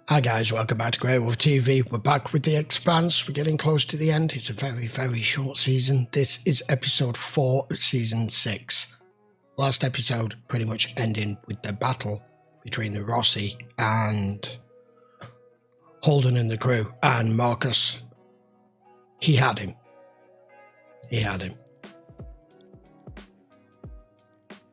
Hi guys, welcome back to GreyWolf TV. We're back with the Expanse. We're getting close to the end. It's a very, very short season. This is episode 4 of season 6. Last episode pretty much ending with the battle between the Rossi and Holden and the crew, and Marcus. He had him.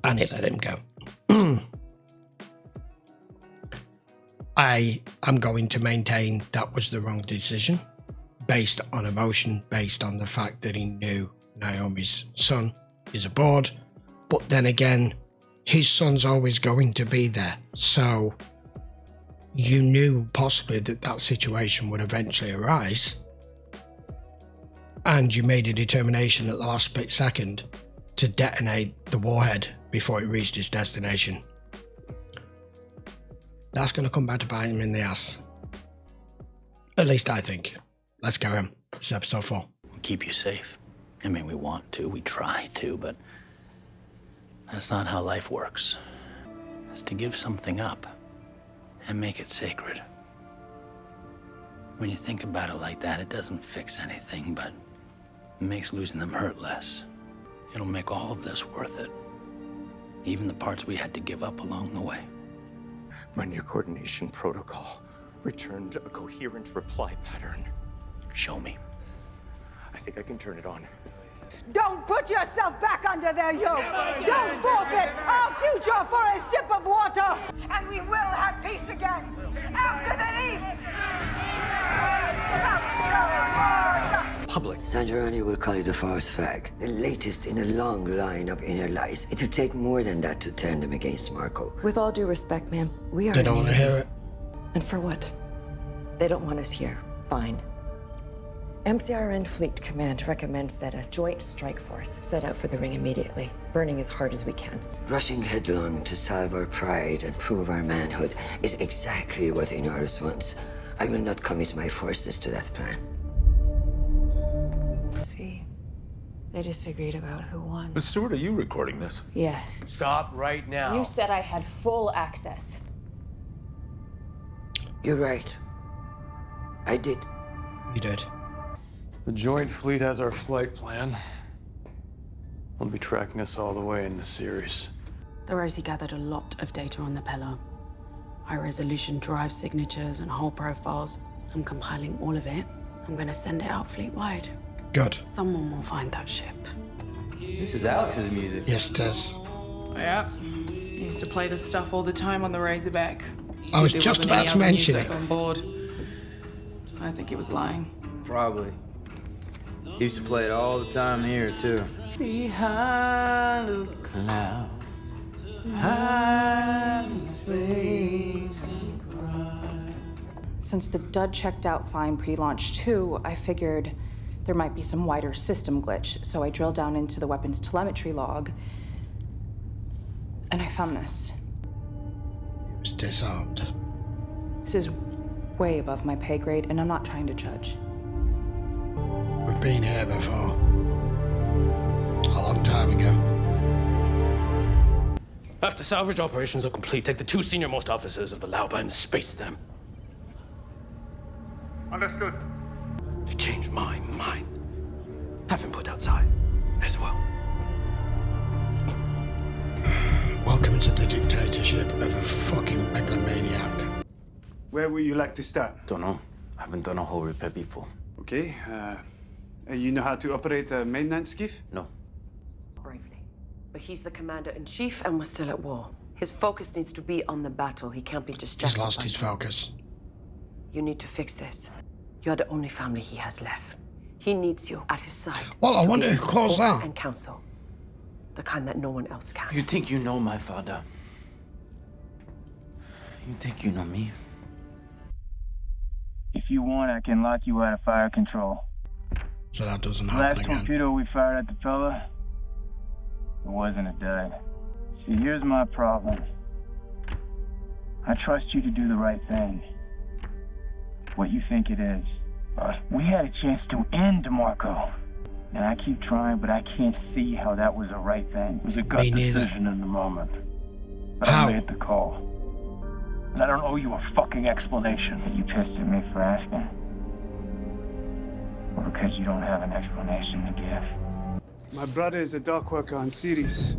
And he let him go. I am going to maintain that was the wrong decision, based on emotion, based on the fact that he knew Naomi's son is aboard. But then again, his son's always going to be there. So you knew possibly that that situation would eventually arise. And you made a determination at the last split second to detonate the warhead before it reached its destination. That's going to come back to bite him in the ass. At least I think. Let's go in. It's episode 4. We'll keep you safe. I mean, we want to, we try to, but that's not how life works. It's to give something up and make it sacred. When you think about it like that, it doesn't fix anything, but it makes losing them hurt less. It'll make all of this worth it. Even the parts we had to give up along the way. Run your coordination protocol. Returned a coherent reply pattern. Show me. I think I can turn it on. Don't put yourself back under their yoke. Don't forfeit our future for a sip of water. And we will have peace again after the leaf. Public. Sanjarani will call you the false flag, the latest in a long line of inner lies. It'll take more than that to turn them against Marco. With all due respect, ma'am, we are. They don't want to hear it. And for what? They don't want us here. Fine. MCRN Fleet Command recommends that a joint strike force set out for the ring immediately, burning as hard as we can. Rushing headlong to salve our pride and prove our manhood is exactly what Inaris wants. I will not commit my forces to that plan. See, they disagreed about who won. Miss Stewart, are you recording this? Yes. Stop right now. You said I had full access. You're right. I did. You did. The Joint Fleet has our flight plan. They'll be tracking us all the way into Ceres. The Rosie gathered a lot of data on the Pella. High-resolution drive signatures and hull profiles. I'm compiling all of it. I'm gonna send it out fleet-wide. Good. Someone will find that ship. This is Alex's music. Yes, it is. Yeah. He used to play this stuff all the time on the Razorback. I was There just wasn't about any to other mention music it. on board. I think he was lying. Probably. He used to play it all the time here, too. Behind a cloud, hide his face and cry. Since the dud checked out fine pre-launch too, I figured there might be some wider system glitch, so I drilled down into the weapon's telemetry log, and I found this. It was disarmed. This is way above my pay grade, and I'm not trying to judge. We've been here before. A long time ago. After salvage operations are complete, take the 2 senior-most officers of the Lauba and space them. Understood. To change my mind. Have him put outside as well. Welcome to the dictatorship of a fucking megalomaniac. Where would you like to start? Don't know. I haven't done a whole repair before. Okay, you know how to operate a maintenance skiff? No. Bravely. But he's the commander-in-chief and we're still at war. His focus needs to be on the battle. He can't be distracted. He's lost by his it. focus. You need to fix this. You're the only family he has left. He needs you at his side. Well, I to wonder be who calls support that. And counsel. The kind that no one else can. You think you know my father? You think you know me? If you want, I can lock you out of fire control. So that doesn't happen Last again. torpedo we fired at the Pella, it wasn't a dud. See, here's my problem. I trust you to do the right thing. What you think it is. We had a chance to end Marco. And I keep trying, but I can't see how that was the right thing. It was a gut Me neither. decision in the moment. But How? I made the call. And I don't owe you a fucking explanation. Are you pissed at me for asking? Or because you don't have an explanation to give? My brother is a dock worker on Ceres.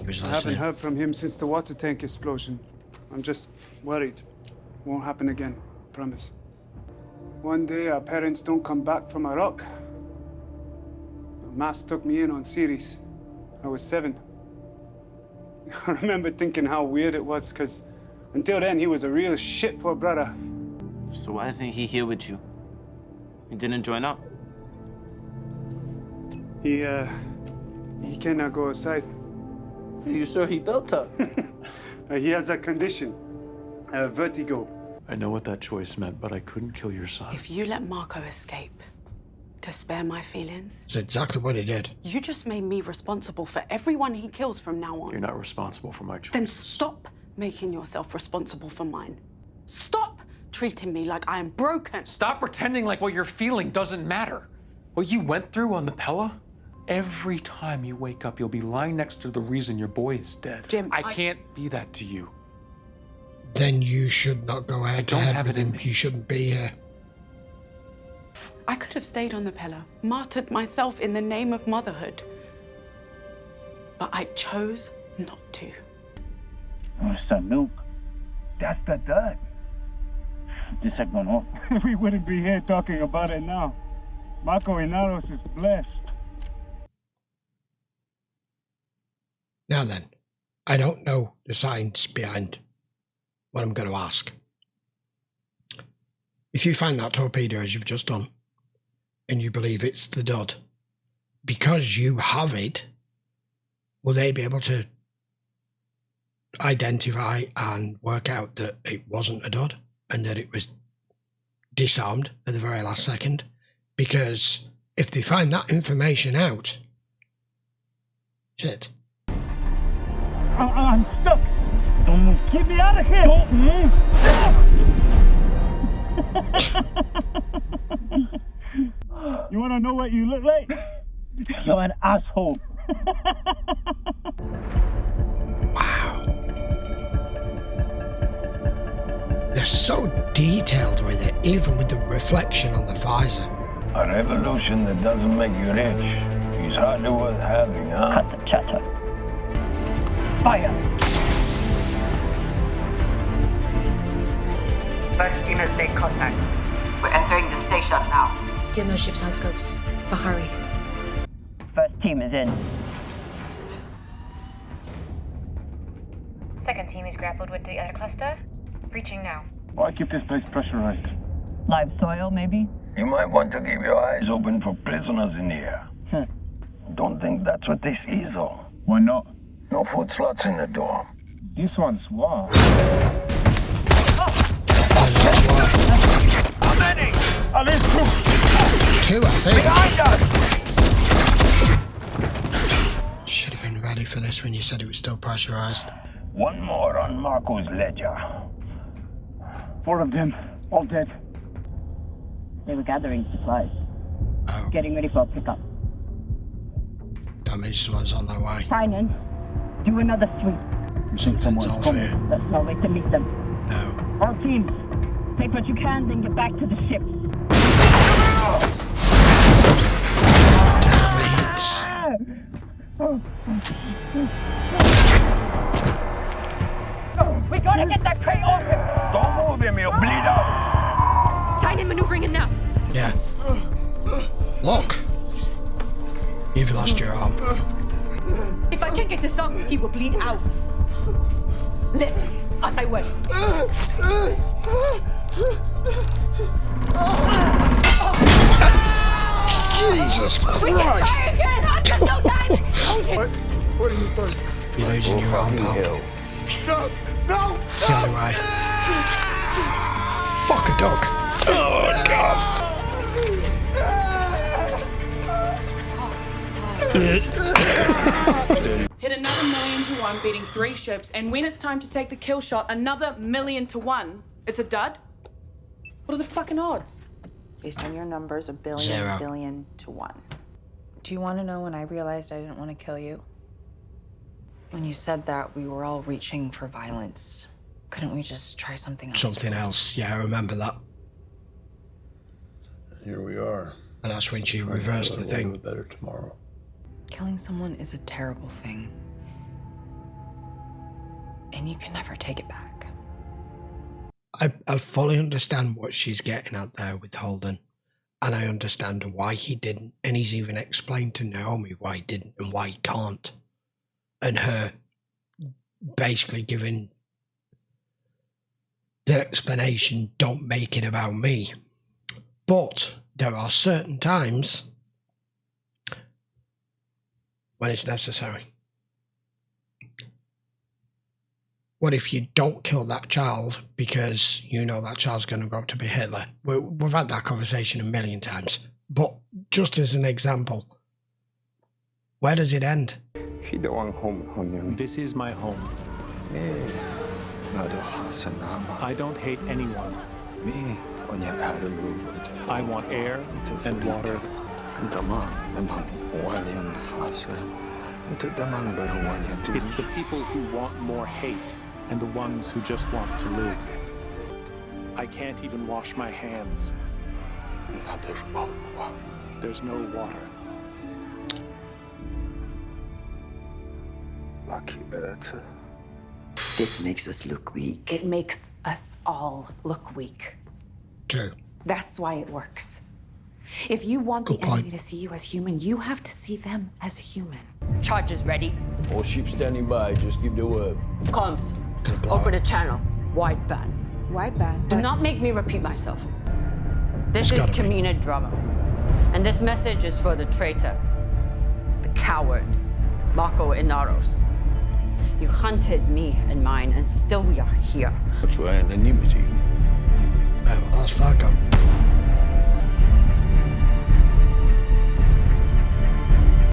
I haven't heard from him since the water tank explosion. I'm just worried. Won't happen again, promise. One day our parents don't come back from Iraq. Mas took me in on Ceres. I was 7. I remember thinking how weird it was, because until then he was a real shit for a brother. So why isn't he here with you? He didn't join up? He cannot go outside. Are you sure he built up? He has a condition, vertigo. I know what that choice meant, but I couldn't kill your son. If you let Marco escape to spare my feelings, That's exactly what he did. you just made me responsible for everyone he kills from now on. You're not responsible for my choice. Then stop making yourself responsible for mine. Stop treating me like I am broken. Stop pretending like what you're feeling doesn't matter. What you went through on the Pella? Every time you wake up, you'll be lying next to the reason your boy is dead. Jim, I can't be that to you. Then you should not go ahead to head with him. You shouldn't be here. I could have stayed on the pillar, martyred myself in the name of motherhood. But I chose not to. Oh, son, Luke. That's the dud. This had gone off. We wouldn't be here talking about it now. Marco Inaros is blessed. Now then, I don't know the science behind what I'm going to ask. If you find that torpedo as you've just done, and you believe it's the dud, because you have it, will they be able to identify and work out that it wasn't a dud and that it was disarmed at the very last second? Because if they find that information out, shit. I'm stuck. Don't move. Get me out of here. Don't move. You want to know what you look like? You're an asshole. Wow. They're so detailed with it, even with the reflection on the visor. A revolution that doesn't make you rich is hardly worth having, huh? Cut the chatter. Fire! First team has made contact. We're entering the station now. Steal those ship's oscopes. But hurry. First team is in. Second team is grappled with the other cluster. Breaching now. Why keep this place pressurized? Live soil, maybe? You might want to keep your eyes open for prisoners in here. Don't think that's what this is, though. Why not? No food slots in the dorm. This one's wow. How many? At least 2. 2, I think. Behind us! Should have been ready for this when you said it was still pressurized. One more on Marco's ledger. 4 of them, all dead. They were gathering supplies. Oh. Getting ready for a pickup. Damage someone's on their way. Tynan, do another sweep. You think someone's coming? That's no way to meet them. No. All teams, take what you can, then get back to the ships. We gotta get that crate open! Don't move him, he'll bleed out! Tynan maneuvering in now. Yeah. Look. You've lost your arm. If I can't get this off, he will bleed out. Lift, as I wish. Jesus Christ! Try again! I just no time! What are you saying? You're losing your arm, pal. No! No! It's the only way. Fuck a dog. Oh, God. Hit another 1,000,000-1, beating 3 ships, and when it's time to take the kill shot, another 1,000,000-1. It's a dud? What are the fucking odds? Based on your numbers, 1 billion, 0. billion to 1. Do you want to know when I realized I didn't want to kill you? When you said that, we were all reaching for violence. Couldn't we just try something else? Something else. Yeah, I remember that. Here we are. And that's when she reversed the thing. Better tomorrow. Killing someone is a terrible thing. And you can never take it back. I fully understand what she's getting at there with Holden. And I understand why he didn't. And he's even explained to Naomi why he didn't and why he can't. And her basically giving the explanation, don't make it about me. But there are certain times when it's necessary. What if you don't kill that child because you know that child's going to grow up to be Hitler? We've had that conversation a million times. But just as an example, where does it end? This is my home. I don't hate anyone. I want air and water. It's the people who want more hate and the ones who just want to live. I can't even wash my hands. There's no water. This makes us look weak. It makes us all look weak. True. That's why it works. If you want the enemy to see you as human, you have to see them as human. Charges ready. All ship standing by. Just give the word. Comms. Open a channel. Wideband. Wideband? Do not make me repeat myself. This is Kamina drama. And this message is for the traitor. The coward. Marco Inaros. You hunted me and mine, and still we are here. But for anonymity. How's that go?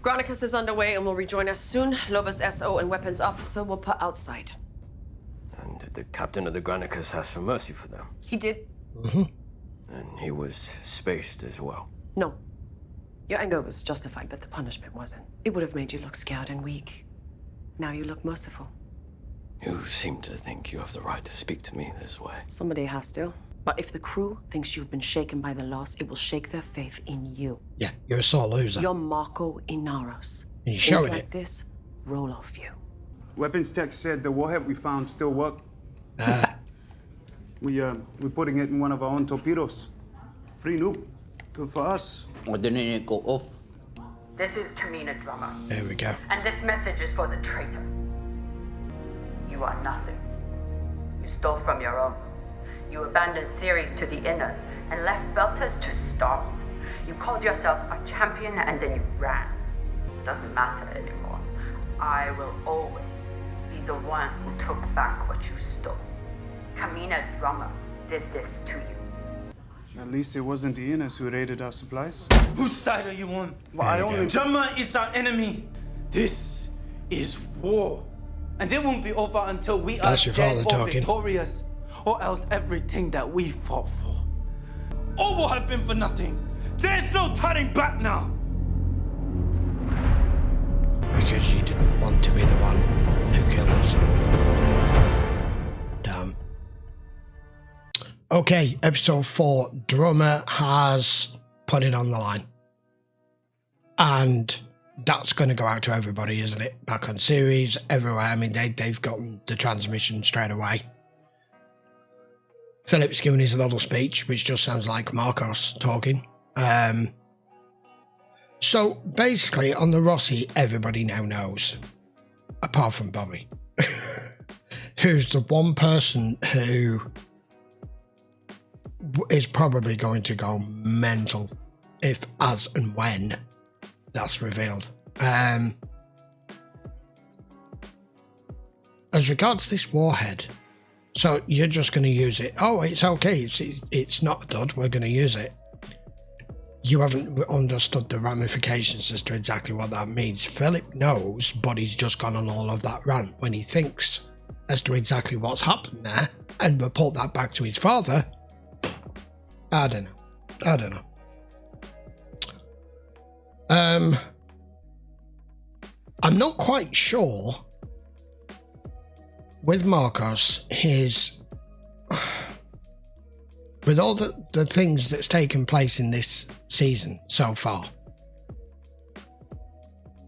Granicus is underway and will rejoin us soon. Lova's SO and weapons officer will put outside. And the captain of the Granicus asked for mercy for them. He did. And he was spaced as well. No. Your anger was justified, but the punishment wasn't. It would have made you look scared and weak. Now you look merciful. You seem to think you have the right to speak to me this way. Somebody has to. But if the crew thinks you've been shaken by the loss, it will shake their faith in you. Yeah, you're a sore loser. You're Marco Inaros. You're showing Things like it. this roll off you. Weapons tech said the warhead we found still worked. We're putting it in one of our own torpedoes. Free nuke. Good for us. Why didn't it go off? This is Kamina drama. There we go. And this message is for the traitor. You are nothing. You stole from your own. You abandoned Ceres to the Inners and left Belters to starve. You called yourself a champion and then you ran. Doesn't matter anymore. I will always be the one who took back what you stole. Kamina Drama did this to you. At least it wasn't the Inners who raided our supplies. Whose side are you on? Well, I only... Drama is our enemy. This is war. And it won't be over until we are dead or victorious. Or else everything that we fought for, all will have been for nothing. There's no turning back now. Because you didn't want to be the one who killed her son. Damn. Okay, episode 4. Drummer has put it on the line. And that's going to go out to everybody, isn't it? Back on Ceres, everywhere. I mean, they've gotten the transmission straight away. Filip's giving his little speech, which just sounds like Marcos talking. So basically, on the Rossi, everybody now knows, apart from Bobby, who's the one person who is probably going to go mental if, as and when that's revealed. As regards this warhead, so you're just going to use it. Oh, it's okay. It's not a dud. We're going to use it. You haven't understood the ramifications as to exactly what that means. Filip knows, but he's just gone on all of that rant when he thinks as to exactly what's happened there and report that back to his father. I don't know. I'm not quite sure with Marcos, with all the things that's taken place in this season so far,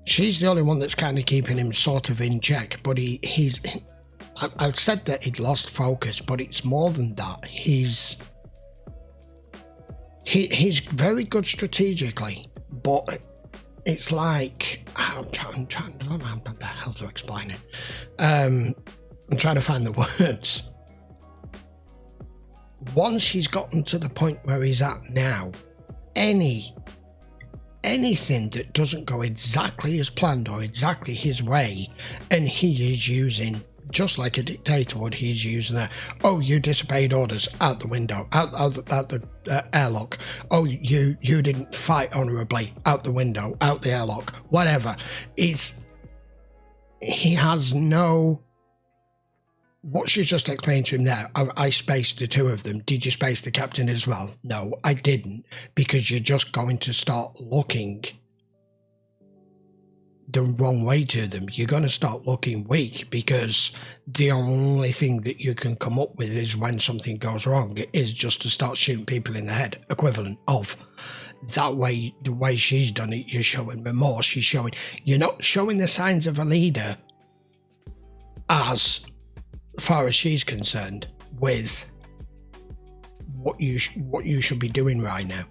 she's the only one that's kind of keeping him sort of in check. But I've said that he'd lost focus, but it's more than that. He's very good strategically, but it's like I'm trying. I don't know how the hell to explain it. I'm trying to find the words. Once he's gotten to the point where he's at now, anything that doesn't go exactly as planned or exactly his way, and he is using, just like a dictator would, he's using you disobeyed orders, out the window, out the airlock. Oh, you didn't fight honorably, out the window, out the airlock, whatever. He has no. What she just explained to him there, I spaced the two of them. Did you space the captain as well? No, I didn't, because you're just going to start looking the wrong way to them. You're going to start looking weak, because the only thing that you can come up with is when something goes wrong is just to start shooting people in the head, equivalent of. That way, the way she's done it, you're showing remorse. You're not showing the signs of a leader as far as she's concerned with what you should be doing right now.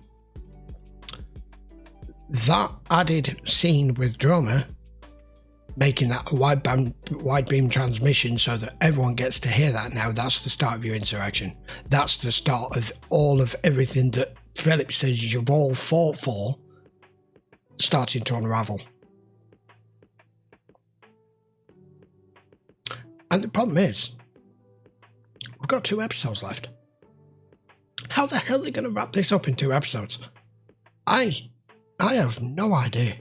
That added scene with Droma, making that a wide beam transmission so that everyone gets to hear that now, that's the start of your insurrection. That's the start of all of everything that Filip says you've all fought for starting to unravel. And the problem is, we've got 2 episodes left. How the hell are they going to wrap this up in 2 episodes? I have no idea.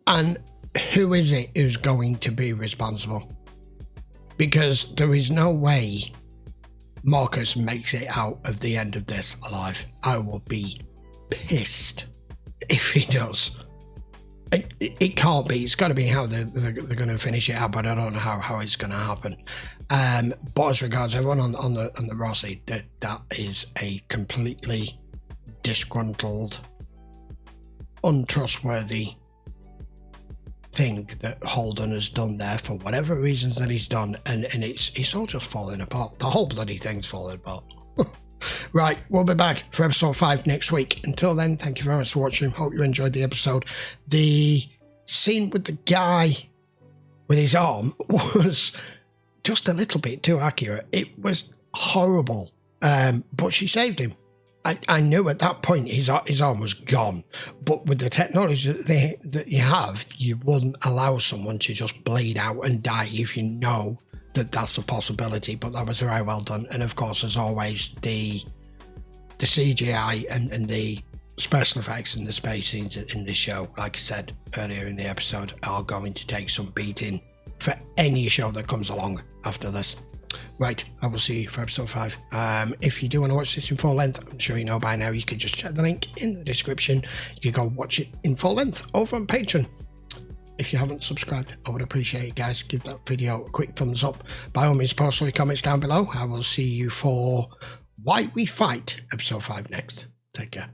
And who is it who's going to be responsible? Because there is no way Marcus makes it out of the end of this alive. I will be pissed if he does. It can't be. It's got to be how they're going to finish it out, but I don't know how it's going to happen. But as regards everyone on the Rossi, that is a completely disgruntled, untrustworthy thing that Holden has done there for whatever reasons that he's done, and it's all just falling apart. The whole bloody thing's falling apart. Right, we'll be back for episode 5 next week. Until then, thank you very much for watching. Hope you enjoyed the episode. The scene with the guy with his arm was just a little bit too accurate. It was horrible, but she saved him. I knew at that point his arm was gone, but with the technology that you have, you wouldn't allow someone to just bleed out and die if you know that that's a possibility. But that was very well done. And of course, as always, the CGI and the special effects and the space scenes in this show, like I said earlier in the episode, are going to take some beating for any show that comes along after this. Right, I will see you for episode 5. If you do want to watch this in full length, I'm sure you know by now, you can just check the link in the description. You can go watch it in full length over on Patreon. If you haven't subscribed, I would appreciate it, guys. Give that video a quick thumbs up. By all means, post all your comments down below. I will see you for Why We Fight episode 5 next. Take care.